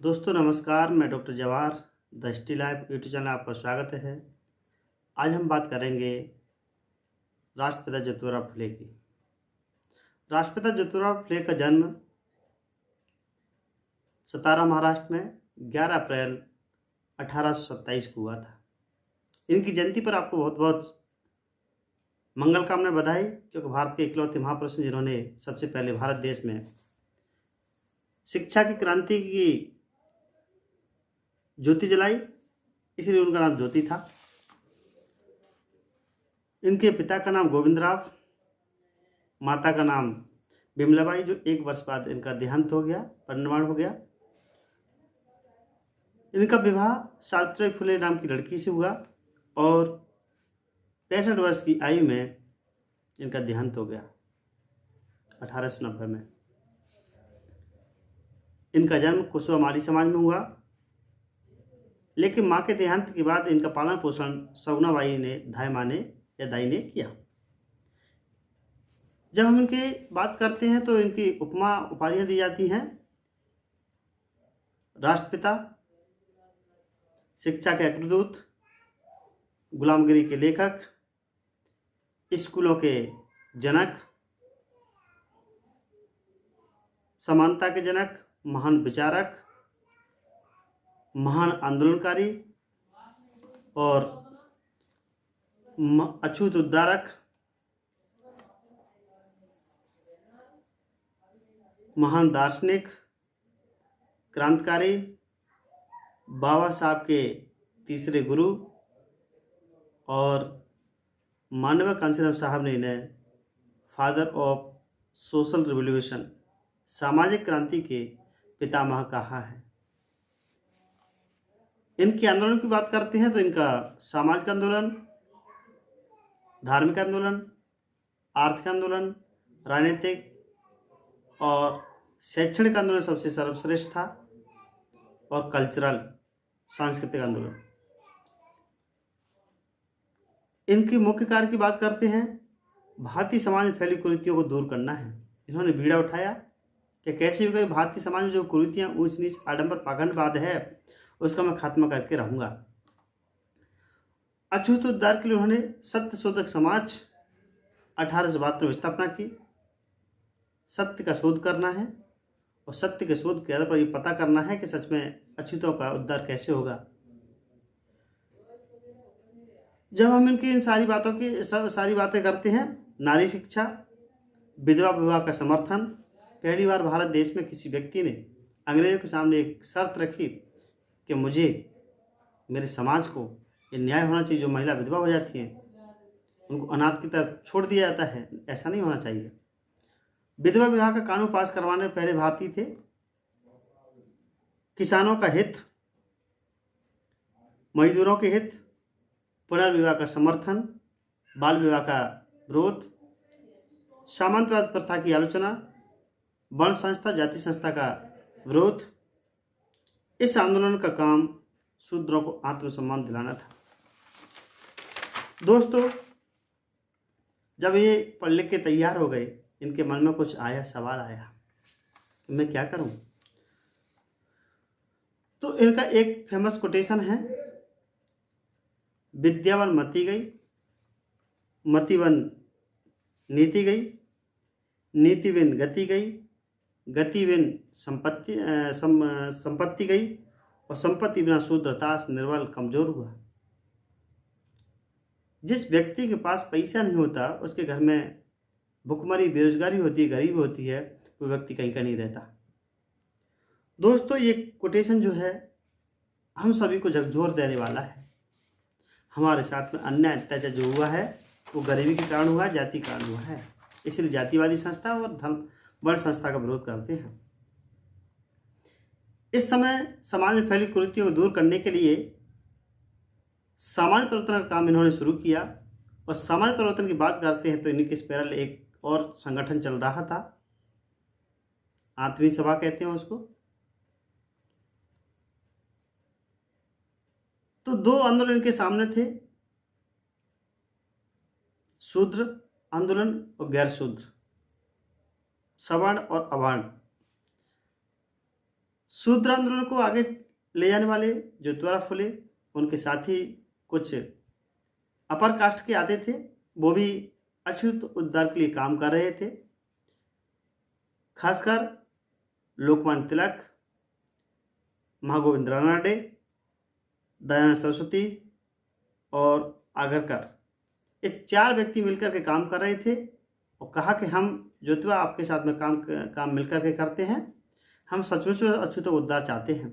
दोस्तों नमस्कार, मैं डॉक्टर जवाहर द स्टी लाइफ यूट्यूब चैनल आपका स्वागत है। आज हम बात करेंगे राष्ट्रपिता ज्योतिराव फुले की। राष्ट्रपिता ज्योतिराव फुले का जन्म सतारा महाराष्ट्र में 11 अप्रैल 1827 को हुआ था। इनकी जयंती पर आपको बहुत बहुत मंगल कामना बधाई, क्योंकि भारत के इकलौते महापुरुष हैं जिन्होंने सबसे पहले भारत देश में शिक्षा की क्रांति की ज्योति जलाई, इसलिए उनका नाम ज्योति था। इनके पिता का नाम गोविंदराव, माता का नाम बिमलाबाई, जो 1 वर्ष बाद इनका देहांत हो गया, परिनिर्वाण हो गया। इनका विवाह सावित्रीबाई फुले नाम की लड़की से हुआ और 65 वर्ष की आयु में इनका देहांत हो गया 1890 में। इनका जन्म कुशवा माली समाज में हुआ, लेकिन माँ के देहांत के बाद इनका पालन पोषण सगुनाबाई ने दाई ने किया। जब हम इनकी बात करते हैं तो इनकी उपाधियां दी जाती हैं। राष्ट्रपिता, शिक्षा के अग्रदूत, गुलामगिरी के लेखक, स्कूलों के जनक, समानता के जनक, महान विचारक, महान आंदोलनकारी और अछूत उद्धारक, महान दार्शनिक, क्रांतिकारी, बाबा साहब के तीसरे गुरु और मानव कांसीराम साहब ने इन्हें फादर ऑफ सोशल रिवॉल्यूशन, सामाजिक क्रांति के पितामह कहा है। इनके आंदोलन की बात करते हैं तो इनका सामाजिक आंदोलन, धार्मिक आंदोलन, आर्थिक आंदोलन, राजनीतिक और शैक्षणिक आंदोलन सबसे सर्वश्रेष्ठ था, और कल्चरल, सांस्कृतिक आंदोलन। इनकी मुख्य कार्य की बात करते हैं, भारतीय समाज में फैली कुरीतियों को दूर करना है। इन्होंने बीड़ा उठाया कि कैसे भी भारतीय समाज में जो कुरीतियां, ऊंच नीच, आडंबर, पाखंडवाद है, उसका मैं खात्मा करके रहूंगा। अछूत उद्धार के लिए उन्होंने सत्य शोधक समाज 1872 में स्थापना की। सत्य का शोध करना है और सत्य के शोध के आधार पर ये पता करना है कि सच में अछूतों का उद्धार कैसे होगा। जब हम इनकी इन सारी बातें करते हैं, नारी शिक्षा, विधवा विवाह का समर्थन, पहली बार भारत देश में किसी व्यक्ति ने अंग्रेजों के सामने एक शर्त रखी कि मुझे, मेरे समाज को ये न्याय होना चाहिए, जो महिला विधवा हो जाती हैं उनको अनाथ की तरह छोड़ दिया जाता है, ऐसा नहीं होना चाहिए। विधवा विवाह का कानून पास करवाने में पहले भारतीय थे। किसानों का हित, मजदूरों के हित, पुनर्विवाह का समर्थन, बाल विवाह का विरोध, सामंतवाद प्रथा की आलोचना, वर्ण संस्था, जाति संस्था का विरोध। इस आंदोलन का काम शूद्रों को आत्मसम्मान दिलाना था। दोस्तों, जब ये पढ़ लिख के तैयार हो गए, इनके मन में कुछ आया, सवाल आया कि मैं क्या करूं। तो इनका एक फेमस कोटेशन है, विद्यावन मति गई, मतिवन नीति गई, नीतिविन गति गई, गतिविन संपत्ति गई, और संपत्ति बिना शूद्रतास निर्बल कमजोर हुआ। जिस व्यक्ति के पास पैसा नहीं होता, उसके घर में भुखमरी, बेरोजगारी होती है, गरीबी होती है, वो व्यक्ति कहीं का नहीं रहता। दोस्तों, ये कोटेशन जो है हम सभी को झकझोर देने वाला है। हमारे साथ में अन्याय अत्याचार जो हुआ है वो गरीबी के कारण हुआ है, जाति के कारण हुआ है। इसलिए जातिवादी संस्था और धर्म वर्ण संस्था का विरोध करते हैं। इस समय समाज में फैली कुरीतियों को दूर करने के लिए समाज परिवर्तन का काम इन्होंने शुरू किया। और समाज परिवर्तन की बात करते हैं तो इनके पैरेलल एक और संगठन चल रहा था, आठवीं सभा कहते हैं उसको। तो 2 आंदोलन इनके सामने थे, शूद्र आंदोलन और गैर शूद्र, सवर्ण और अवर्ण। शूद्र आंदोलन को आगे ले जाने वाले ज्योतिबा फुले, उनके साथी कुछ अपर कास्ट के आते थे, वो भी अछूत उद्धार के लिए काम कर रहे थे। खासकर लोकमान्य तिलक, महागोविंद रानडे, दयानंद सरस्वती और आगरकर, ये 4 व्यक्ति मिलकर के काम कर रहे थे और कहा कि हम ज्योतिबा आपके साथ में काम मिलकर के करते हैं, हम सचमुच में अछूत उद्धार चाहते हैं।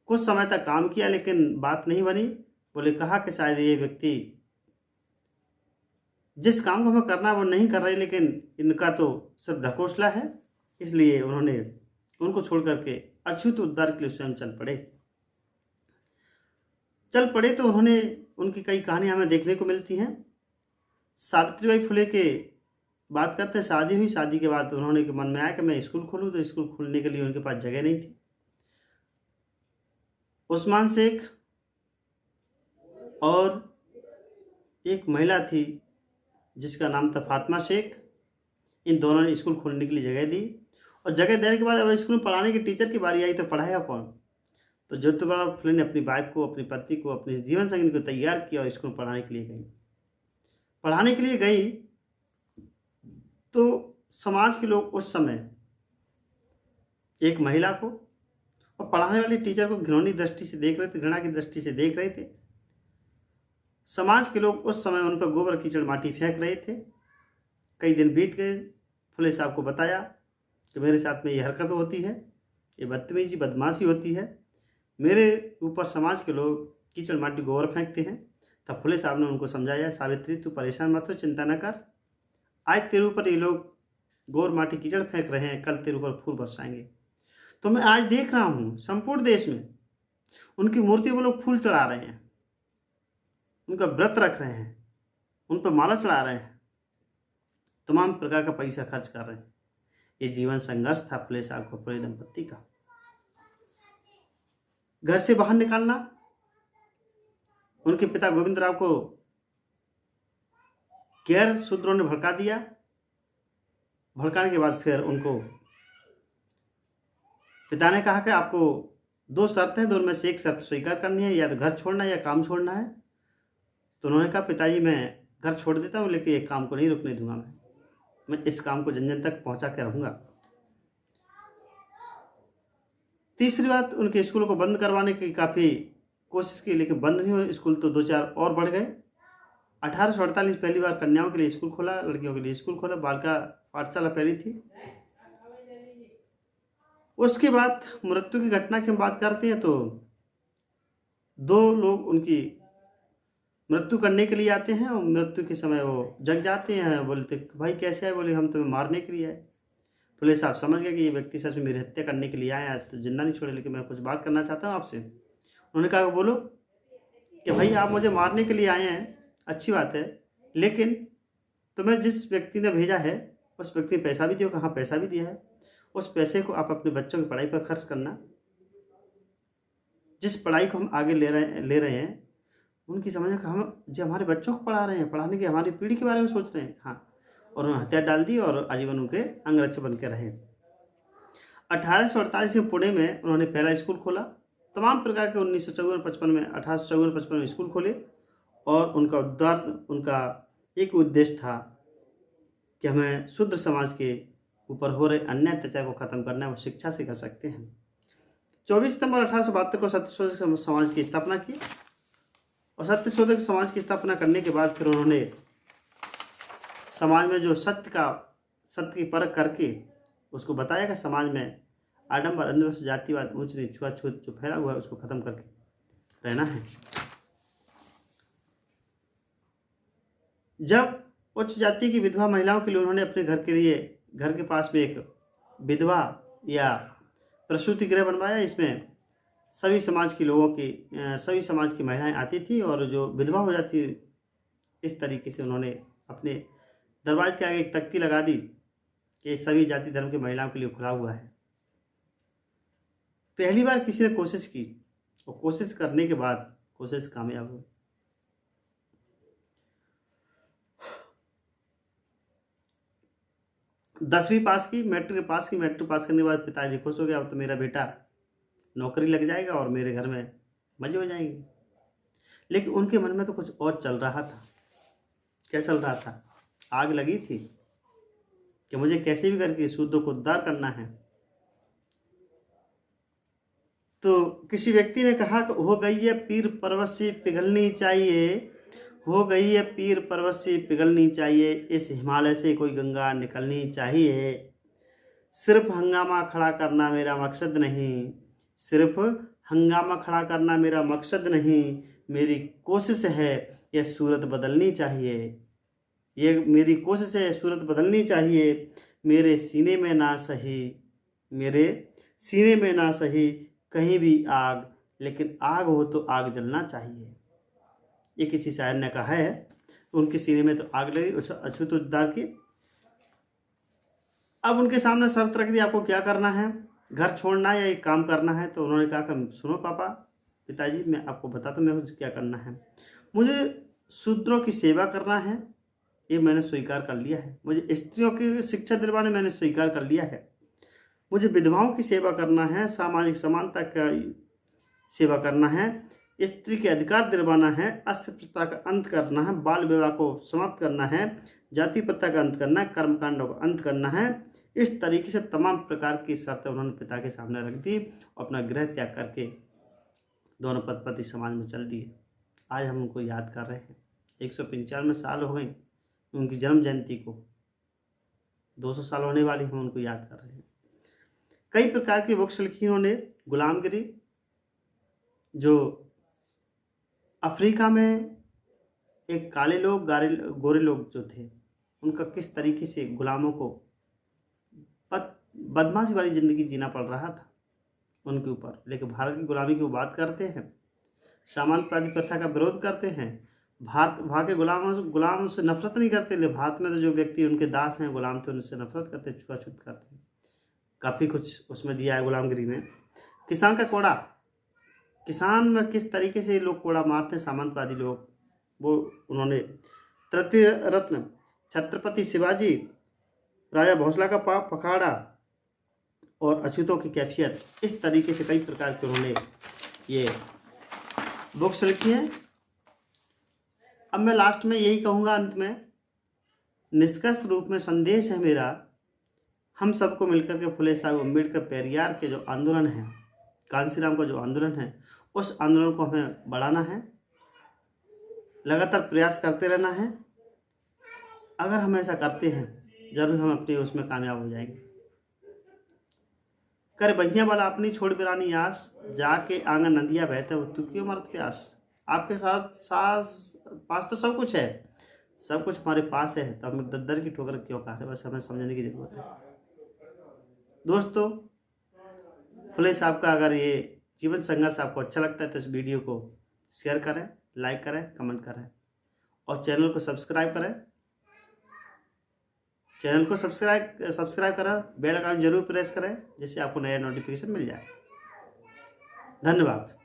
कुछ समय तक काम किया लेकिन बात नहीं बनी। बोले कहा कि शायद ये व्यक्ति जिस काम को हमें करना है वो नहीं कर रहे, लेकिन इनका तो सिर्फ ढकोसला है, इसलिए उन्होंने उनको छोड़ करके अछूत उद्धार के लिए स्वयं चल पड़े। तो उन्होंने उनकी कई कहानियां हमें देखने को मिलती हैं। सावित्रीबाई फुले के बात करते हैं, शादी हुई, शादी के बाद उन्होंने के मन में आया कि मैं स्कूल खोलूं, तो स्कूल खोलने के लिए उनके पास जगह नहीं थी। उस्मान शेख और एक महिला थी जिसका नाम था फातिमा शेख, इन दोनों ने स्कूल खोलने के लिए जगह दी और जगह देने के बाद अब स्कूल में पढ़ाने की टीचर की बारी आई तो पढ़ाएगा कौन। तो ज्योतिबा फुले ने अपनी वाइफ को, अपनी पत्नी को, अपने जीवन संगिनी को तैयार किया और स्कूल में पढ़ाने के लिए गई। तो समाज के लोग उस समय एक महिला को और पढ़ाने वाली टीचर को घृणा की दृष्टि से देख रहे थे। समाज के लोग उस समय उन पर गोबर कीचड़ माटी फेंक रहे थे। कई दिन बीत गए, फुले साहब को बताया कि मेरे साथ में ये हरकत होती है, ये बदतमीजी बदमाशी होती है, मेरे ऊपर समाज के लोग कीचड़ माटी गोबर फेंकते हैं। तब फुले साहब ने उनको समझाया, सावित्री तू परेशान मत हो, चिंता न कर, आज तेरे ऊपर ये लोग गोबर माटी कीचड़ फेंक रहे हैं, कल तेरे ऊपर फूल बरसाएंगे। तो मैं आज देख रहा हूँ संपूर्ण देश में उनकी मूर्ति वो लोग फूल चढ़ा रहे हैं, उनका व्रत रख रहे हैं, उन पर माला चढ़ा रहे हैं, तमाम प्रकार का पैसा खर्च कर रहे हैं। ये जीवन संघर्ष था फुले साहब को, फुले दंपत्ति का। घर से बाहर निकालना, उनके पिता गोविंदराव को गैर शूद्रों ने भड़का दिया। भड़काने के बाद फिर उनको पिता ने कहा कि आपको 2 शर्त है, दोनों में से एक शर्त स्वीकार करनी है, या तो घर छोड़ना है या काम छोड़ना है। तो उन्होंने कहा पिताजी मैं घर छोड़ देता हूँ, लेकिन एक काम को नहीं रुकने दूंगा, मैं इस काम को जन जन तक पहुंचा के रहूंगा। तीसरी बात, उनके स्कूल को बंद करवाने की काफ़ी कोशिश की, लेकिन बंद नहीं हुए स्कूल, तो 2-4 और बढ़ गए। 1848 पहली बार कन्याओं के लिए स्कूल खोला, लड़कियों के लिए स्कूल खोला, बालिका पाठशाला पहली थी। उसके बाद मृत्यु की घटना की हम बात करते हैं तो 2 लोग उनकी मृत्यु करने के लिए आते हैं और मृत्यु के समय वो जग जाते हैं। बोलते भाई कैसे है, बोले हम तुम्हें मारने के लिए आए। पुलिस साहब समझ गए कि ये व्यक्ति सच में मेरी हत्या करने के लिए आया है, तो जिंदा नहीं छोड़े, लेकिन मैं कुछ बात करना चाहता हूँ आपसे। उन्होंने कहा बोलो कि भाई आप मुझे मारने के लिए आए हैं, अच्छी बात है, लेकिन तुम्हें जिस व्यक्ति ने भेजा है उस व्यक्ति ने पैसा भी दिया। कहाँ पैसा भी दिया है, उस पैसे को आप अपने बच्चों की पढ़ाई पर खर्च करना। जिस पढ़ाई को हम आगे ले रहे हैं उनकी समझ में हम जो हमारे बच्चों को पढ़ा रहे हैं, पढ़ाने की हमारी पीढ़ी के बारे में सोच रहे हैं। हाँ, और उन्होंने हत्या डाल दी और आजीवन उनके अंगरक्षक बन के रहे। 1848 में पुणे में उन्होंने पहला स्कूल खोला। तमाम प्रकार के 1854 में स्कूल खोले और उनका एक उद्देश्य था कि हमें शुद्ध समाज के ऊपर हो रहे अन्याय अत्याचार को खत्म करना है, वो शिक्षा से कर सकते हैं। 24 सितंबर 1872 को सत्यशोधक समाज की स्थापना की और सत्यशोधक समाज की स्थापना करने के बाद फिर उन्होंने समाज में जो सत्य की परख करके उसको बताया कि समाज में आडंबर, अंधविश्वास, जातिवाद, ऊंच नीच, छुआछूत जो फैला हुआ है उसको खत्म करके रहना है। जब उच्च जाति की विधवा महिलाओं के लिए उन्होंने अपने घर के पास में एक विधवा या प्रसूति गृह बनवाया। इसमें सभी समाज की महिलाएं आती थी और जो विधवा हो जाती, इस तरीके से उन्होंने अपने दरवाजे के आगे एक तख्ती लगा दी कि सभी जाति धर्म की महिलाओं के लिए खुला हुआ है। पहली बार किसी ने कोशिश की और कोशिश करने के बाद कोशिश कामयाब हुई। दसवीं पास की, मैट्रिक पास करने के बाद पिताजी खुश हो गया, अब तो मेरा बेटा नौकरी लग जाएगा और मेरे घर में मज़े हो जाएंगे। लेकिन उनके मन में तो कुछ और चल रहा था। क्या चल रहा था? आग लगी थी कि मुझे कैसे भी करके शूद्र को उद्धार करना है। तो किसी व्यक्ति ने कहा कि हो गई है पीर पर्वत से पिघलनी चाहिए, हो गई है पीर पर्वत से पिघलनी चाहिए, इस हिमालय से कोई गंगा निकलनी चाहिए। सिर्फ हंगामा खड़ा करना मेरा मकसद नहीं, सिर्फ हंगामा खड़ा करना मेरा मकसद नहीं, मेरी कोशिश है यह सूरत बदलनी चाहिए, ये मेरी कोशिश है सूरत बदलनी चाहिए। मेरे सीने में ना सही, मेरे सीने में ना सही कहीं भी आग, लेकिन आग हो तो आग जलना चाहिए। ये किसी शायर ने कहा है। उनके सीने में तो आग लगी अछूत उद्धार की। अब उनके सामने शर्त रख दी, आपको क्या करना है, घर छोड़ना है या एक काम करना है। तो उन्होंने कहा कि सुनो पापा, पिताजी, मैं आपको बताता हूँ मुझे क्या करना है। मुझे शूद्रों की सेवा करना है, ये मैंने स्वीकार कर लिया है। मुझे स्त्रियों की शिक्षा दिलवाने मैंने स्वीकार कर लिया है। मुझे विधवाओं की सेवा करना है, सामाजिक समानता का सेवा करना है, स्त्री के अधिकार दिलवाना है, अस्पृश्यता का अंत करना है, बाल विवाह को समाप्त करना है, जाति प्रथा का अंत करना है, कर्मकांडों का अंत करना है। इस तरीके से तमाम प्रकार की शर्तें उन्होंने पिता के सामने रख दी और अपना गृह त्याग करके दोनों पति समाज में चल दिए। आज हम उनको याद कर रहे हैं। 195 साल हो गई उनकी जन्म जयंती को, 200 साल होने वाली, हम उनको याद कर रहे हैं। कई प्रकार की बुक्स लिखी उन्होंने। गुलामगिरी, जो अफ्रीका में एक काले लोग गोरे लोग जो थे, उनका किस तरीके से गुलामों को बदमाशी वाली ज़िंदगी जीना पड़ रहा था उनके ऊपर। लेकिन भारत की गुलामी की वो बात करते हैं, सामंतवादी प्रथा का विरोध करते हैं। भारत वहाँ के गुलामों से नफरत नहीं करते, लेकिन भारत में तो जो व्यक्ति उनके दास हैं, गुलाम थे, उनसे नफरत करते, छुआछूत करते हैं। काफ़ी कुछ उसमें दिया है गुलामगिरी में। किसान का कोड़ा, किसान में किस तरीके से लोग कोड़ा मारते हैं सामंतवादी लोग, वो उन्होंने। तृतीय रत्न, छत्रपति शिवाजी, राजा भोसला का पखाड़ा और अछूतों की कैफियत, इस तरीके से कई प्रकार के उन्होंने ये बुक्स लिखी हैं। अब मैं लास्ट में यही कहूँगा, अंत में निष्कर्ष रूप में संदेश है मेरा, हम सबको मिलकर के फुले साहब अम्बेडकर पेरियार के जो आंदोलन है, कांशीराम का जो आंदोलन है, उस आंदोलन को हमें बढ़ाना है, लगातार प्रयास करते रहना है। अगर हम ऐसा करते हैं जरूर हम अपने उसमें कामयाब हो जाएंगे। कर बहिया वाला अपनी छोड़ बिरानी आस, जाके आंगन नदिया बहते हो तू क्यों मरत प्यास। आपके पास तो सब कुछ है, सब कुछ हमारे पास है, तो हम दद्दर की ठोकर क्यों खा रहे, बस हमें समझने की जरूरत है। दोस्तों, फुले साहब का अगर ये जीवन संघर्ष आपको अच्छा लगता है तो इस वीडियो को शेयर करें, लाइक करें, कमेंट करें और चैनल को सब्सक्राइब करें। चैनल को सब्सक्राइब करें, बेल आइकन जरूर प्रेस करें जिससे आपको नया नोटिफिकेशन मिल जाए। धन्यवाद।